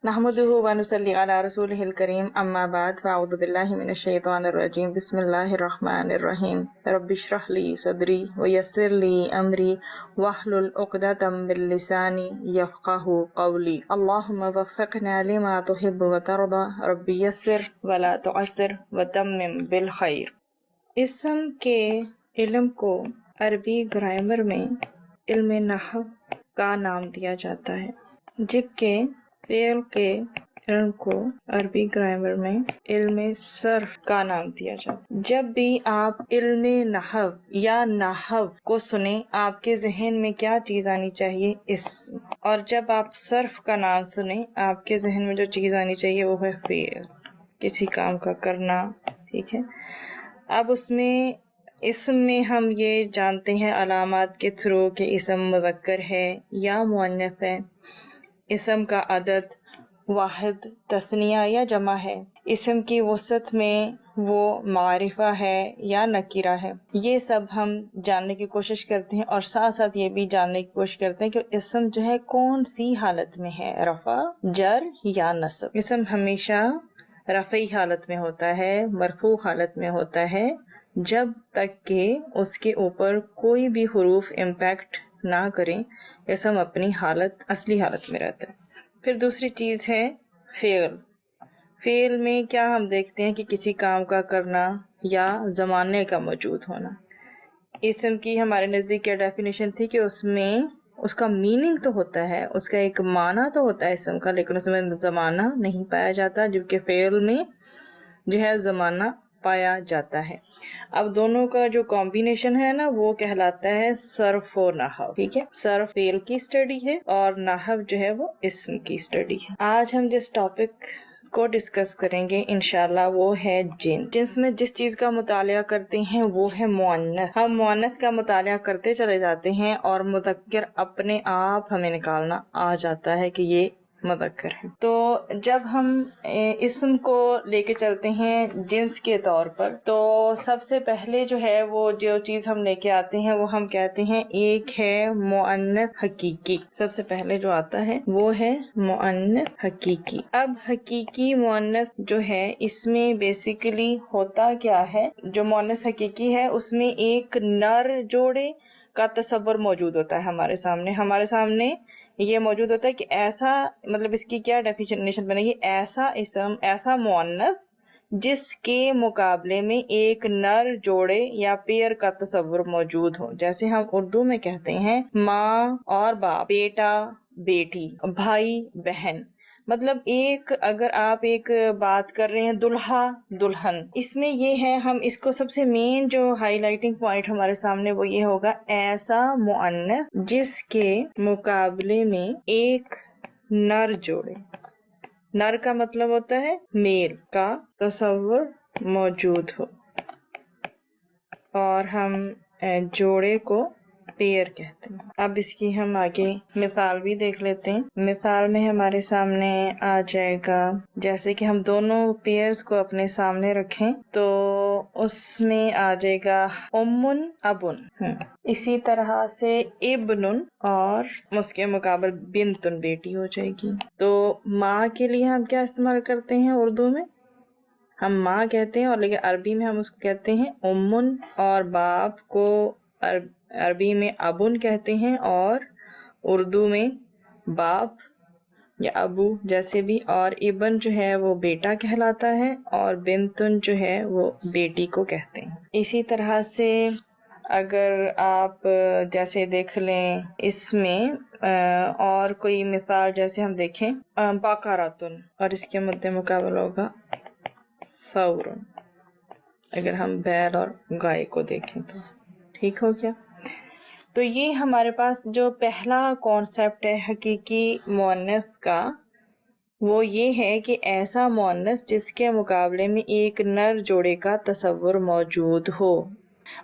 नहमदुहु व नुसल्ली अला रसूलिहिल करीम अम्मा बाद फ़अऊज़ु बिल्लाहि मिनश शैतानिर रजीम बिस्मिल्लाहिर रहमानिर रहीम रब्बिश्रह ली सदरी व यस्सिर ली अमरी वहलुल उक़दतम मिन लिसानी यफ़क़हू क़ौली अल्लाहुम्मा वफ़्फ़िक़ना लिमा तुहिब्बु व तर्दा रब्बी यस्सिर व ला तुअस्सिर व तम्मिम बिल खैर। इस्म के इल्म को अरबी ग्रामर में इल्म नहव का नाम दिया जाता है, जबकि फ़ेल के इल्म को अरबी ग्रामर में इल्म सर्फ का नाम दिया जाता है। जब भी आप इल्म नहव या नहव को सुने, आपके जहन में क्या चीज आनी चाहिए? इस्म। और जब आप सर्फ का नाम सुने, आपके जहन में जो चीज आनी चाहिए वो है फ़ेल, किसी काम का करना। ठीक है, अब उसमें इसम में हम ये जानते हैं अलामात के थ्रू कि इसम मुज़क्कर है या मुअन्नस है, इसम का अदद वाहिद, तस्निया या जमा है, इसम की वसत में वो मारिफा है या नकीरा है। ये सब हम जानने की कोशिश करते हैं और साथ साथ ये भी जानने की कोशिश करते हैं कि इसम जो है कौन सी हालत में है, रफा, जर या नस्ब। इसम हमेशा रफ़ई हालत में होता है, मरफू हालत में होता है, जब तक कि उसके ऊपर कोई भी हुरूफ इम्पैक्ट ना करें, इसम अपनी हालत असली हालत में रहता है। फिर दूसरी चीज़ है फ़ेल। फ़ेल में क्या हम देखते हैं कि किसी काम का करना या ज़माने का मौजूद होना। इसम की हमारे नज़दीक क्या डेफिनेशन थी कि उसमें उसका मीनिंग तो होता है, उसका एक माना तो होता है इसम का, लेकिन उसमें ज़माना नहीं पाया जाता, जबकि फ़ेल में जो है ज़माना पाया जाता है। अब दोनों का जो कॉम्बिनेशन है ना, वो कहलाता है सर्फ और नहव। ठीक है, सर्फ फ़ेल की स्टडी है और नहव जो है वो इस्म की स्टडी है। आज हम जिस टॉपिक को डिस्कस करेंगे इंशाल्लाह वो है जिन्स में जिस चीज का मुतालिया करते हैं वो है मुअन्नस। हम मुअन्नस का मुतालिया करते चले जाते हैं और मुज़क्कर अपने आप हमें निकालना आ जाता है कि ये मुज़क्कर है। तो जब हम इस्म को लेके चलते हैं जिन्स के तौर पर, तो सबसे पहले जो है वो जो चीज हम लेके आते हैं वो हम कहते हैं एक है मुअन्नस हकीकी। सबसे पहले जो आता है वो है मुअन्नस हकीकी। अब हकीकी मुअन्नस जो है, इसमें बेसिकली होता क्या है, जो मुअन्नस हकीकी है उसमें एक नर जोड़े का तसव्वुर मौजूद होता है हमारे सामने ये मौजूद होता है कि ऐसा, मतलब इसकी क्या डेफिनेशन बनेगी, ऐसा इस्म, ऐसा मुअन्नस जिसके मुकाबले में एक नर जोड़े या पेयर का तसव्वुर मौजूद हो। जैसे हम उर्दू में कहते हैं माँ और बाप, बेटा बेटी, भाई बहन। मतलब एक, अगर आप एक बात कर रहे हैं दुल्हा दुल्हन, इसमें ये है, हम इसको सबसे मेन जो हाईलाइटिंग पॉइंट हमारे सामने वो ये होगा, ऐसा मुअन्नस जिसके मुकाबले में एक नर जोड़े, नर का मतलब होता है मेल, का तसव्वुर मौजूद हो, और हम जोड़े को पेयर कहते हैं। अब इसकी हम आगे मिसाल भी देख लेते हैं। मिसाल में हमारे सामने आ जाएगा, जैसे कि हम दोनों पेयर्स को अपने सामने रखें तो उसमें आ जाएगा उम्मुन अबुन। इसी तरह से इब्नुन, और उसके मुकाबले बिन्तुन, बेटी हो जाएगी। तो माँ के लिए हम क्या इस्तेमाल करते हैं उर्दू में? हम माँ कहते हैं, और लेकिन अरबी में हम उसको कहते हैं उम्मुन, और बाप को अरबी में अबुन कहते हैं, और उर्दू में बाप या अबू जैसे भी। और इबन जो है वो बेटा कहलाता है, और बिन्तुन जो है वो बेटी को कहते हैं। इसी तरह से अगर आप जैसे देख लें इसमें और कोई मिसाल, जैसे हम देखें बकरातुन, और इसके मद्दे मुकाबला होगा फौरन, अगर हम बैल और गाय को देखें तो। ठीक हो गया? तो ये हमारे पास जो पहला कॉन्सेप्ट है हकीकी मुअन्नस का, वो ये है कि ऐसा मुअन्नस जिसके मुकाबले में एक नर जोड़े का तसव्वुर मौजूद हो।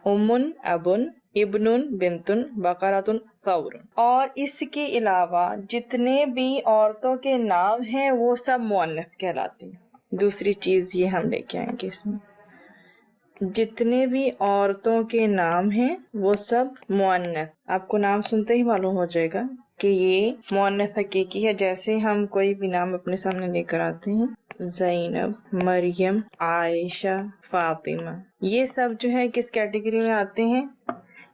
उम्मुन अबुन, इब्नुन बिन्तुन, बकरातुन फौरन। और इसके अलावा जितने भी औरतों के नाम हैं वो सब मुअन्नस कहलाते हैं। दूसरी चीज ये हम लेके आएंगे इसमें, जितने भी औरतों के नाम हैं वो सब मुअन्नस। आपको नाम सुनते ही मालूम हो जाएगा کہ یہ مؤنث حقیقی ہے، جیسے ہم کوئی بھی نام اپنے سامنے لے کر آتے ہیں، زینب، مریم، عائشہ، فاطمہ، یہ سب جو ہے کس کیٹیگری میں آتے ہیں؟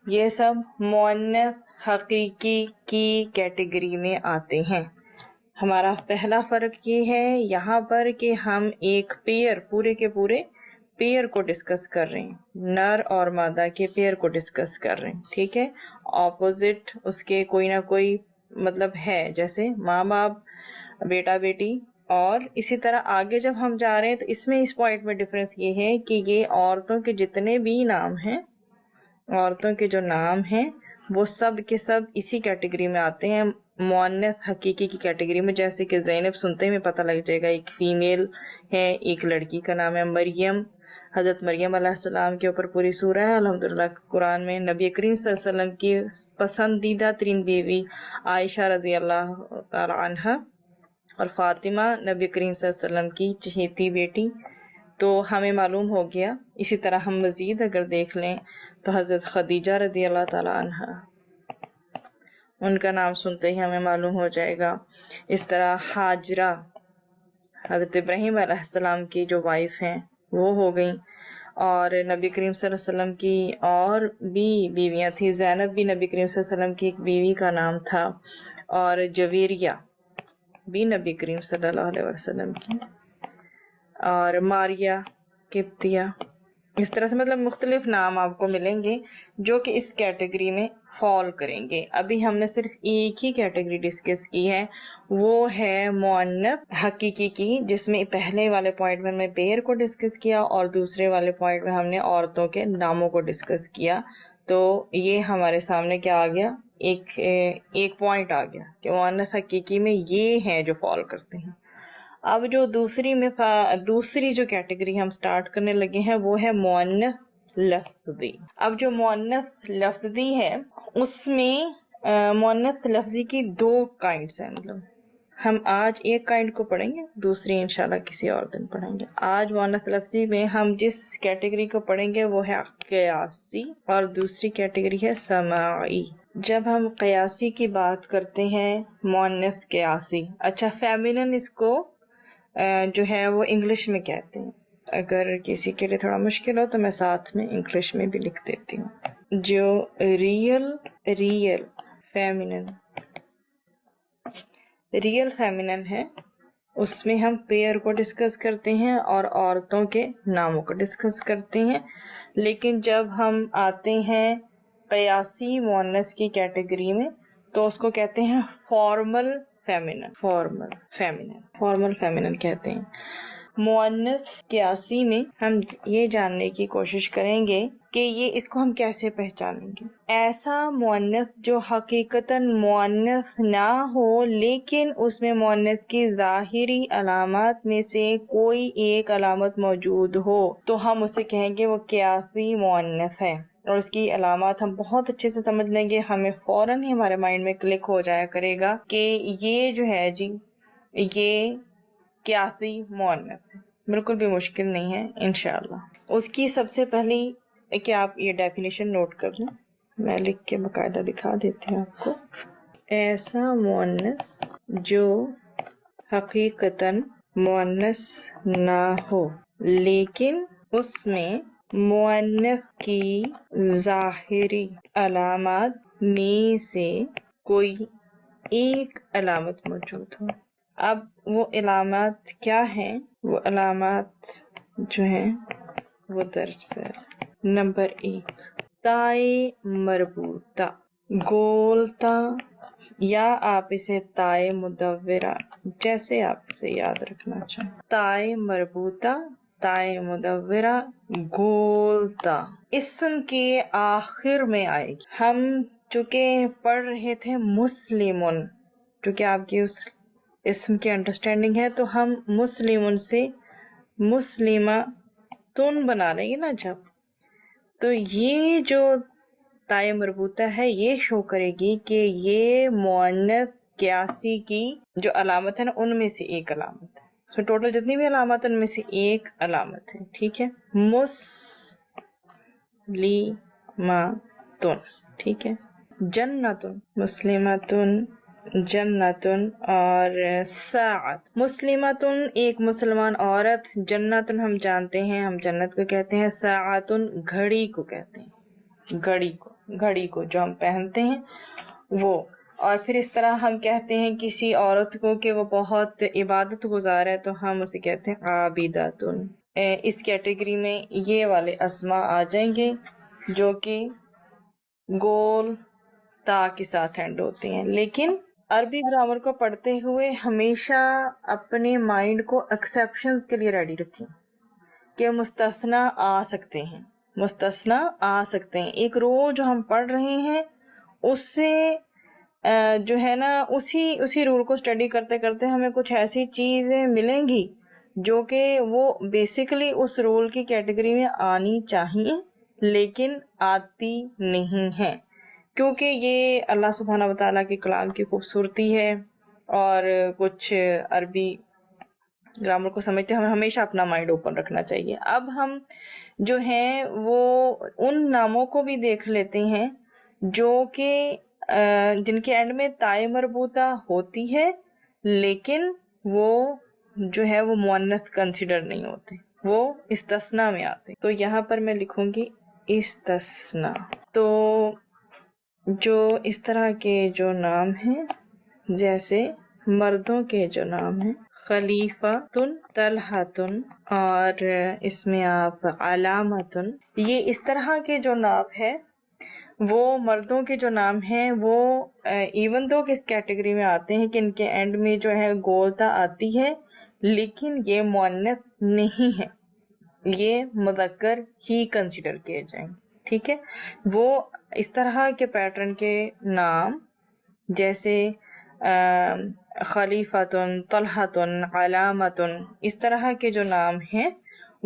یہ سب مؤنث حقیقی کی کیٹیگری میں آتے ہیں۔ ہمارا پہلا فرق یہ ہے یہاں پر کہ ہم ایک پیئر، پورے کے پورے پیئر کو ڈسکس کر رہے ہیں، نر اور مادہ کے پیئر کو ڈسکس کر رہے ہیں، ٹھیک ہے۔ اپوزٹ اس کے کوئی نہ کوئی مطلب ہے، جیسے ماں باپ، بیٹا بیٹی، اور اسی طرح آگے جب ہم جا رہے ہیں تو اس میں اس پوائنٹ میں ڈفرینس یہ ہے کہ یہ عورتوں کے جتنے بھی نام ہیں، عورتوں کے جو نام ہیں وہ سب کے سب اسی کیٹیگری میں آتے ہیں، مؤنث حقیقی کی کیٹیگری میں۔ جیسے کہ زینب سنتے میں پتہ لگ جائے گا ایک فیمیل ہے، ایک لڑکی کا نام ہے۔ مریم، حضرت مریم علیہ السلام کے اوپر پوری سورہ ہے الحمدللہ قرآن میں۔ نبی کریم صلی اللہ علیہ وسلم کی پسندیدہ ترین بیوی عائشہ رضی اللہ تعالی عنہا، اور فاطمہ نبی کریم صلی اللہ علیہ وسلم کی چہیتی بیٹی، تو ہمیں معلوم ہو گیا۔ اسی طرح ہم مزید اگر دیکھ لیں تو حضرت خدیجہ رضی اللہ تعالی عنہا، ان کا نام سنتے ہی ہمیں معلوم ہو جائے گا۔ اس طرح ہاجرہ، حضرت ابراہیم علیہ السلام کی جو وائف ہیں وہ ہو گئیں، اور نبی کریم صلی اللہ علیہ وسلم کی اور بھی بیویاں تھیں۔ زینب بھی نبی کریم صلی اللہ علیہ وسلم کی ایک بیوی کا نام تھا، اور جویریہ بھی نبی کریم صلی اللہ علیہ وسلم کی، اور ماریہ قبطیہ، اس طرح سے مطلب مختلف نام آپ کو ملیں گے جو کہ اس کیٹیگری میں فال کریں گے۔ ابھی ہم نے صرف ایک ہی کیٹیگری ڈسکس کی ہے، وہ ہے مؤنث حقیقی کی، جس میں پہلے والے پوائنٹ میں ہم نے پیئر کو ڈسکس کیا اور دوسرے والے پوائنٹ میں ہم نے عورتوں کے ناموں کو ڈسکس کیا۔ تو یہ ہمارے سامنے کیا آ گیا، ایک پوائنٹ آ گیا کہ مؤنث حقیقی میں یہ ہیں جو فال کرتے ہیں۔ اب جو دوسری جو کیٹیگری ہم سٹارٹ کرنے لگے ہیں وہ ہے مؤنث لفظی۔ اب جو مؤنث لفظی ہے اس میں مؤنث لفظی کی دو کائنڈس ہیں، مطلب ہم آج ایک کائنڈ کو پڑھیں گے، دوسری انشاءاللہ کسی اور دن پڑھیں گے۔ آج مؤنث لفظی میں ہم جس کیٹیگری کو پڑھیں گے وہ ہے قیاسی، اور دوسری کیٹیگری ہے سماعی۔ جب ہم قیاسی کی بات کرتے ہیں، مؤنث قیاسی، اچھا فیمینن اس کو جو ہے وہ انگلش میں کہتے ہیں، اگر کسی کے لیے تھوڑا مشکل ہو تو میں ساتھ میں انگلش میں بھی لکھ دیتی ہوں۔ جو ریئل فیمینن ہے اس میں ہم پیئر کو ڈسکس کرتے ہیں اور عورتوں کے ناموں کو ڈسکس کرتے ہیں، لیکن جب ہم آتے ہیں قیاسی مؤنث کی کیٹیگری میں تو اس کو کہتے ہیں فارمل فیمینن کہتے ہیں۔ مؤنث قیاسی میں ہم یہ جاننے کی کوشش کریں گے کہ یہ اس کو ہم کیسے پہچانیں گے۔ ایسا مؤنث جو حقیقتاً مؤنث نہ ہو لیکن اس میں مؤنث کی ظاہری علامات میں سے کوئی ایک علامت موجود ہو تو ہم اسے کہیں گے وہ قیاسی مؤنث ہے، اور اس کی علامات ہم بہت اچھے سے سمجھ لیں گے، ہمیں فوراً ہی ہمارے مائنڈ میں کلک ہو جایا کرے گا کہ یہ جو ہے جی یہ قیاسی مؤنث ہے، بالکل بھی مشکل نہیں ہے انشاءاللہ۔ اس کی سب سے پہلی کہ آپ یہ ڈیفینیشن نوٹ کر لیں، میں لکھ کے باقاعدہ دکھا دیتی ہوں آپ کو۔ ایسا مؤنث جو حقیقتاً مؤنث نہ ہو لیکن اس میں مؤنث کی ظاہری علامات میں سے کوئی ایک علامت موجود ہو۔ اب وہ علامات کیا ہیں؟ وہ علامات جو ہیں وہ درج ہے۔ نمبر 1، تائے مربوطہ، گول تا، یا آپ اسے تائے مدورہ، جیسے آپ اسے یاد رکھنا چاہیں۔ تائے مربوطہ، تائے مدورہ، گول تا اسم کے آخر میں آئے گی۔ ہم چونکہ پڑھ رہے تھے مسلمن، چونکہ آپ کی اس اسم کی انڈرسٹینڈنگ ہے تو ہم مسلمن سے مسلمہ تن بنا لیں گے نا جب، تو یہ جو تائے مربوطہ ہے یہ شو کرے گی کہ یہ مؤنث قیاسی کی جو علامت ہے نا ان میں سے ایک علامت ہے، اس میں ٹوٹل جتنی بھی علامت ان میں سے ایک علامت ہے، ٹھیک ہے۔ مسلمہ تن، ٹھیک ہے۔ جنتن، مسلمتن، जन्नतुन और साअत। मुस्लिमतुन एक मुसलमान औरत, जन्नतुन हम जानते हैं, हम जन्नत को कहते हैं, साअतुन घड़ी को कहते हैं, घड़ी को जो हम पहनते हैं वो। और फिर इस तरह हम कहते हैं किसी औरत को कि वो बहुत इबादत गुजार है तो हम उसे कहते हैं आबिदातुन। इस कैटेगरी में ये वाले अस्मा आ जाएंगे जो कि गोल ता के साथ एंड होते हैं। लेकिन अरबी ग्रामर को पढ़ते हुए हमेशा अपने माइंड को एक्सेप्शंस के लिए रेडी रखें कि मुस्तस्ना आ सकते हैं, मुस्तस्ना आ सकते हैं। एक रोज जो हम पढ़ रहे हैं उससे जो है ना उसी रूल को स्टडी करते करते हमें कुछ ऐसी चीजें मिलेंगी जो कि वो बेसिकली उस रूल की कैटेगरी में आनी चाहिए लेकिन आती नहीं है, क्योंकि ये अल्लाह सुब्हानहू व तआला के कलाम की खूबसूरती है। और कुछ अरबी ग्रामर को समझते हमें हमेशा अपना माइंड ओपन रखना चाहिए। अब हम जो हैं वो उन नामों को भी देख लेते हैं जो कि जिनके एंड में ताए मरबूता होती है लेकिन वो जो है वो मुअन्नस कंसिडर नहीं होते, वो इस्तस्ना में आते। तो यहाँ पर मैं लिखूंगी इस्तस्ना। तो जो इस तरह के जो नाम हैं, जैसे मर्दों के जो नाम हैं खलीफातुन, तलहातुन और इसमें आप अलामतुन, ये इस तरह के जो नाम है वो मर्दों के जो नाम हैं वो इवन दो किस कैटेगरी में आते हैं कि इनके एंड में जो है गोलता आती है लेकिन ये मुअन्नस नहीं है, ये मुज़क्कर ही कंसिडर किए जाएंगे। ठीक है, वो इस तरह के पैटर्न के नाम जैसे खलीफातुन, तलहातुन, अलामतुन, इस तरह के जो नाम हैं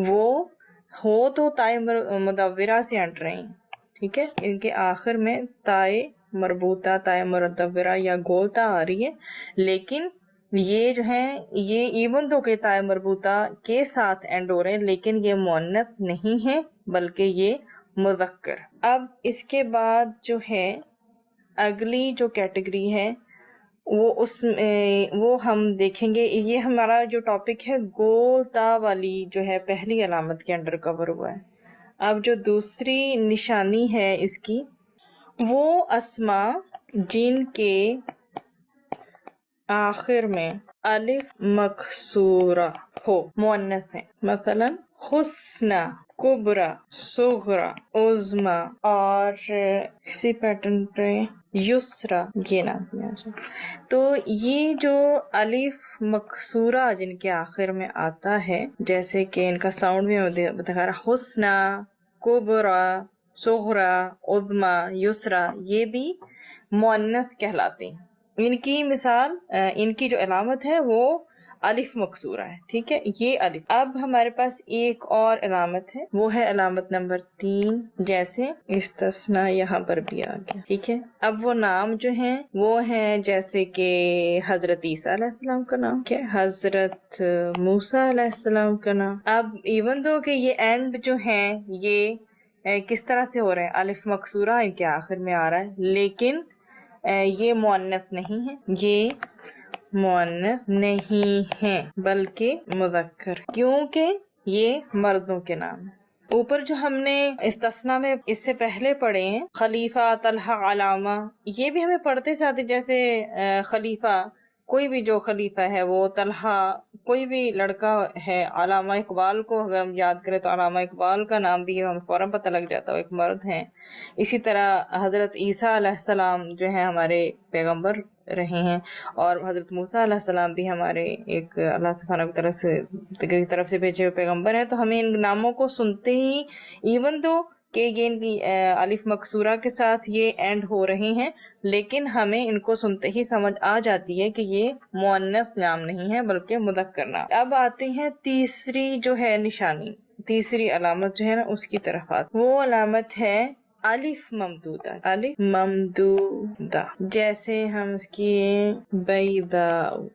वो हो तो ताए मुदव्विरा से एंड रहे हैं। ठीक है, इनके आखिर में ताए मरबूता, ताए मुदव्विरा या गोलता आ रही है, लेकिन ये जो है ये इवन दो के ताए मरबूता के साथ एंड हो रहे हैं लेकिन ये मुअन्नस नहीं है बल्कि ये मुज़क्कर। अब इसके बाद जो है अगली जो कैटेगरी है वो हम देखेंगे। ये हमारा जो टॉपिक है गोलता वाली जो है पहली अलामत के अंडर कवर हुआ है। अब जो दूसरी निशानी है इसकी, वो अस्मा जिनके आखिर में अलिफ मकसूरा हो, मुअन्नस है, मसलन हुस्ना, कुबरा, सुगरा, उज़्मा और इसी पैटर्न पे युसरा, ये नाम दिया। तो ये जो अलिफ मकसूरा जिनके आखिर में आता है, जैसे कि इनका साउंड भी बता रहा, हुस्ना, कुबरा, सुगरा, उज़्मा, युसरा, ये भी मुअन्नस कहलाते हैं। इनकी मिसाल, इनकी जो अलामत है वो अलिफ मकसूरा है। ठीक है, ये अलिफ। अब हमारे पास एक और अलामत है, वो है अलामत नंबर 3, जैसे इस्तस्ना यहाँ पर भी आ गया। ठीक है, अब वो नाम जो हैं वो हैं जैसे कि हजरत ईसा अलैहिस्सलाम का नाम, क्या हजरत मूसा अलैहिस्सलाम का नाम। अब इवन दो कि ये एंड जो हैं ये किस तरह से हो रहे हैं, अलिफ मकसूरा इनके आखिर में आ रहा है लेकिन ये मुअन्नस नहीं है, ये मुअन्नस नहीं है बल्कि मुज़क्कर, क्योंकि ये मर्दों के नाम है। ऊपर जो हमने इस्तस्ना में इससे पहले पढ़े हैं खलीफा, तलहा, अलामा, ये भी हमें पढ़ते साथ जैसे खलीफा, कोई भी जो खलीफा है वो, तलहा कोई भी लड़का है, अलामा इकबाल को अगर हम याद करें तो अलामा इकबाल का नाम भी हमें फौरन पता लग जाता है, एक मर्द हैं। इसी तरह हजरत ईसा अलैहिस्सलाम जो है हमारे पैगंबर रहे हैं और हजरत मूसा अलैहिस्सलाम भी हमारे एक अल्लाह सुब्हानहू की तरफ से भेजे हुए पैगंबर हैं। तो हमें इन नामों को सुनते ही इवन दो कि ये इनकी अलिफ मकसूरा के साथ ये एंड हो रहे हैं लेकिन हमें इनको सुनते ही समझ आ जाती है कि ये मुअन्नस नाम नहीं है बल्कि मुज़क्कर नाम। अब आते हैं तीसरी जो है निशानी, तीसरी अलामत जो है ना उसकी तरफ आते, वो अलामत है अलिफ ममदूदा, अलिफ ममदूदा, जैसे हम इसकी बैदा।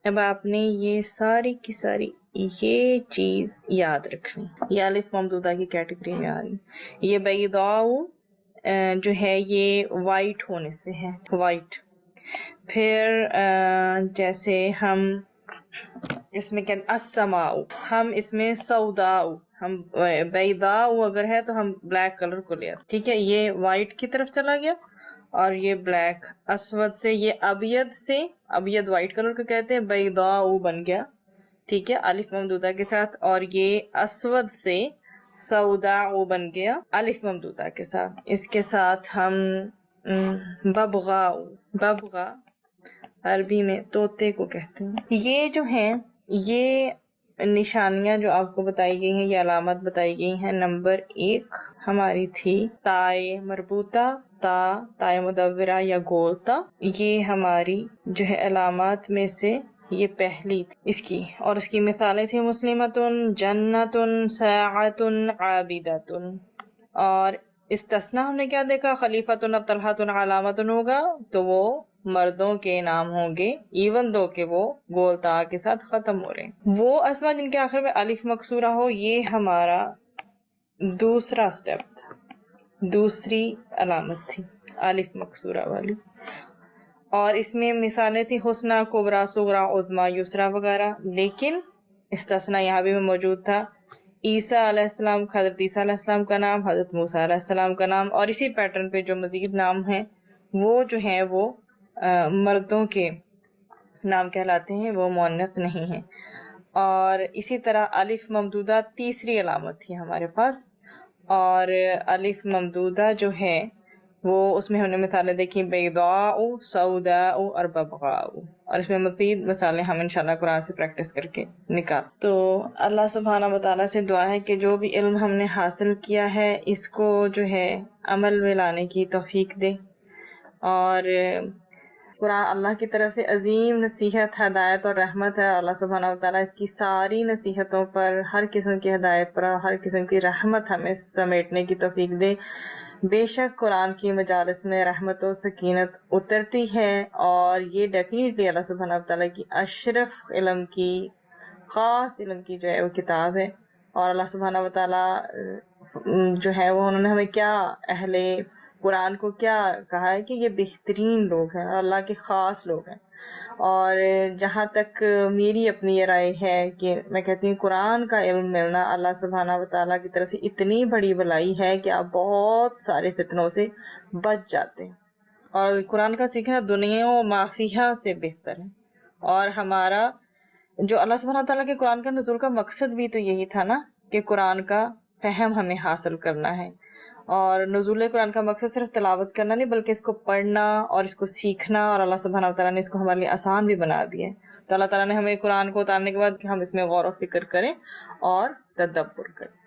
अब आपने ये सारी की सारी ये चीज याद रखनी, ये अलिफ ममदूदा की कैटेगरी में आ रही। ये बैदाऊ जो है ये वाइट होने से है, वाइट। پھر جیسے ہم اس میں کیا السماء، ہم اس میں سوداء، ہم بیضاء اگر ہے تو ہم بلیک کلر کو لیا، ٹھیک ہے، یہ وائٹ کی طرف چلا گیا اور یہ بلیک، اسود سے یہ ابید سے، ابید وائٹ کلر کو کہتے ہیں، بیضاء بن گیا، ٹھیک ہے، الف ممدودہ کے ساتھ، اور یہ اسود سے سوداء بن گیا الف ممدودہ کے ساتھ، اس کے ساتھ ہم ببغاء، ببغا عربی میں طوطے کو کہتے ہیں۔ یہ جو ہیں یہ نشانیاں جو آپ کو بتائی گئی ہیں، یہ علامات بتائی گئی ہیں۔ نمبر 1 ہماری تھی تائے مربوطہ، تائے مدورہ یا گول تا، یہ ہماری جو ہے علامات میں سے یہ پہلی تھی اس کی، اور اس کی مثالیں تھیں مسلمتن، جنتن، ساعتن، عابدتن، اور استثناء ہم نے کیا دیکھا، خلیفتن، طلحتن، علامتن ہوگا تو وہ مردوں کے نام ہوں گے، ایون دو کہ وہ گول تا کے ساتھ ختم ہو رہے ہیں۔ وہ اسما جن کے آخر میں الف مکسورہ ہو، یہ ہمارا دوسرا سٹیپ تھا، دوسری علامت تھی الف مکسورہ والی، اور اس میں مثالیں تھی حسنہ، کبریٰ، صغریٰ، عظمیٰ، یسریٰ وغیرہ، لیکن استثناء یہاں بھی موجود تھا، عیسیٰ علیہ السلام، حضرت عیسیٰ علیہ السلام کا نام، حضرت موسیٰ علیہ السلام کا نام، اور اسی پیٹرن پہ جو مزید نام ہیں وہ جو ہیں وہ مردوں کے نام کہلاتے ہیں، وہ مؤنث نہیں ہیں۔ اور اسی طرح الف ممدودہ تیسری علامت تھی ہمارے پاس، اور الف ممدودہ جو ہے وہ اس میں ہم نے مثالیں دیکھی بیضاء، سوداء اور ببغاء، اور اس میں مزید مثالیں ہم انشاءاللہ قرآن سے پریکٹس کر کے نکال۔ تو اللہ سبحانہ وتعالیٰ سے دعا ہے کہ جو بھی علم ہم نے حاصل کیا ہے اس کو جو ہے عمل میں لانے کی توفیق دے، اور قرآن اللہ کی طرف سے عظیم نصیحت، ہدایت اور رحمت ہے۔ اللہ سبحانہ وتعالیٰ اس کی ساری نصیحتوں پر، ہر قسم کی ہدایت پر، ہر قسم کی رحمت ہمیں سمیٹنے کی توفیق دے۔ بے شک قرآن کی مجالس میں رحمت و سکینت اترتی ہے، اور یہ ڈیفینیٹلی اللہ سبحانہ وتعالیٰ کی اشرف علم کی، خاص علم کی جو ہے وہ کتاب ہے، اور اللہ سبحانہ وتعالیٰ جو ہے وہ انہوں نے ہمیں کیا، اہل قرآن کو کیا کہا ہے کہ یہ بہترین لوگ ہیں، اللہ کے خاص لوگ ہیں۔ اور جہاں تک میری اپنی یہ رائے ہے کہ میں کہتی ہوں قرآن کا علم ملنا اللہ سبحانہ وتعالیٰ کی طرف سے اتنی بڑی بلائی ہے کہ آپ بہت سارے فتنوں سے بچ جاتے ہیں، اور قرآن کا سیکھنا دنیا و مافیہ سے بہتر ہے۔ اور ہمارا جو اللہ سبحانہ وتعالیٰ کے قرآن کا نزول کا مقصد بھی تو یہی تھا نا کہ قرآن کا فہم ہمیں حاصل کرنا ہے، اور نزول قرآن کا مقصد صرف تلاوت کرنا نہیں بلکہ اس کو پڑھنا اور اس کو سیکھنا، اور اللہ سبحانہ وتعالیٰ نے اس کو ہمارے لیے آسان بھی بنا دیا ہے۔ تو اللہ تعالیٰ نے ہمیں قرآن کو اتارنے کے بعد کہ ہم اس میں غور و فکر کریں اور تدبر کریں۔